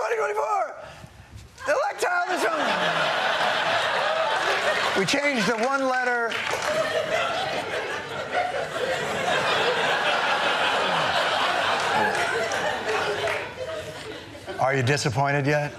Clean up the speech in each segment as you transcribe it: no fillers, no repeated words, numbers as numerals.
2024, the electile this We changed the one letter. Are you disappointed yet?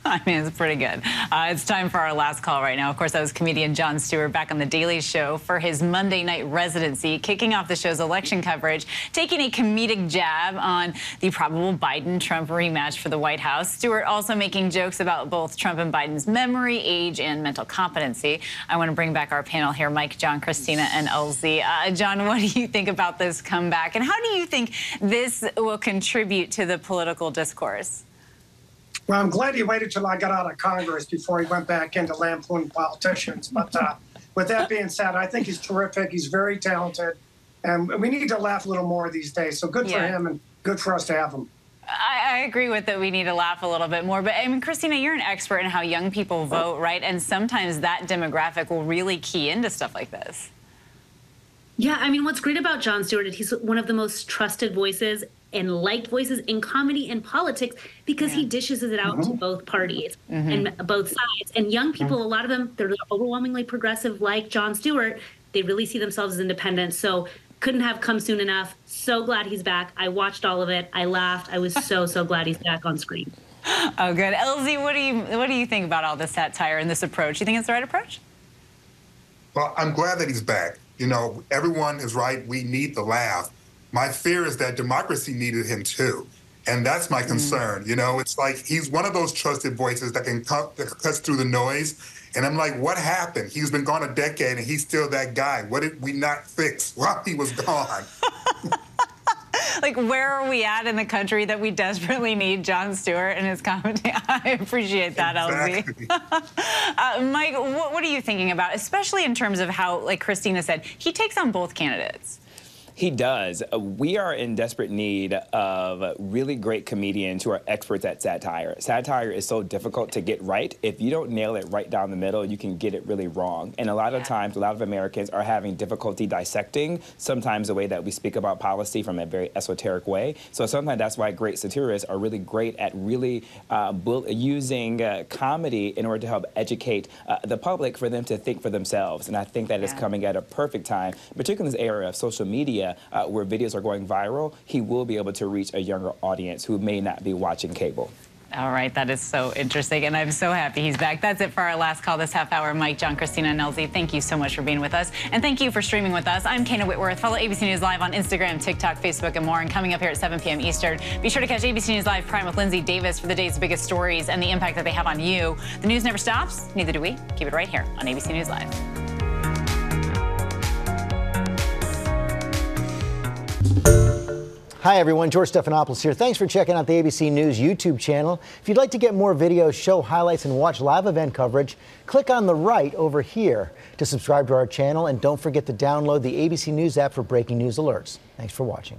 I mean, it's pretty good. It's time for our last call right now. Of course, that was comedian Jon Stewart back on The Daily Show for his Monday night residency, kicking off the show's election coverage, taking a comedic jab on the probable Biden-Trump rematch for the White House. Stewart also making jokes about both Trump and Biden's memory, age, and mental competency. I want to bring back our panel here, Mike, John, Christina, and Elsie. John, what do you think about this comeback, and how do you think this will contribute to the political discourse? Well, I'm glad he waited till I got out of Congress before he went back into lampooning politicians. But with that being said, I think he's terrific. He's very talented. And we need to laugh a little more these days. So good for him and good for us to have him. I agree with that. We need to laugh a little bit more. But I mean, Christina, you're an expert in how young people vote, right? And sometimes that demographic will really key into stuff like this. Yeah, I mean, what's great about Jon Stewart is he's one of the most trusted voices and liked voices in comedy and politics because he dishes it out to both parties and both sides. And young people, a lot of them, they're overwhelmingly progressive like Jon Stewart. They really see themselves as independent. So couldn't have come soon enough. So glad he's back. I watched all of it. I laughed. I was so glad he's back on screen. Oh, good. Elsie, what do you think about all this satire and this approach? You think it's the right approach? Well, I'm glad that he's back. You know, everyone is right. We need the laugh. My fear is that democracy needed him too. And that's my concern. You know, it's like he's one of those trusted voices that can cut through the noise. And I'm like, what happened? He's been gone a decade and he's still that guy. What did we not fix while he was gone? Like, where are we at in the country that we desperately need Jon Stewart and his comedy? I appreciate that, Exactly. Elsie. Mike, what are you thinking about, especially in terms of how, like Christina said, he takes on both candidates? He does. We are in desperate need of really great comedians who are experts at satire. Satire is so difficult to get right. If you don't nail it right down the middle, you can get it really wrong. And a lot of times, a lot of Americans are having difficulty dissecting sometimes the way that we speak about policy from a very esoteric way. So sometimes that's why great satirists are really great at really using comedy in order to help educate the public for them to think for themselves. And I think that is coming at a perfect time, particularly in this era of social media, where videos are going viral. He will be able to reach a younger audience who may not be watching cable. All right, that is so interesting, and I'm so happy he's back. That's it for our last call this half hour. Mike, John, Christina, and Elsie, thank you so much for being with us, and thank you for streaming with us. I'm Kana Whitworth. Follow ABC News Live on Instagram, TikTok, Facebook, and more. And coming up here at 7 p.m. Eastern, be sure to catch ABC News Live Prime with Linsey Davis for the day's biggest stories and the impact that they have on you. The news never stops, neither do we. Keep it right here on ABC News Live. Hi everyone, George Stephanopoulos here. Thanks for checking out the ABC News YouTube channel. If you'd like to get more videos, show highlights, and watch live event coverage, click on the right over here to subscribe to our channel, and don't forget to download the ABC News app for breaking news alerts. Thanks for watching.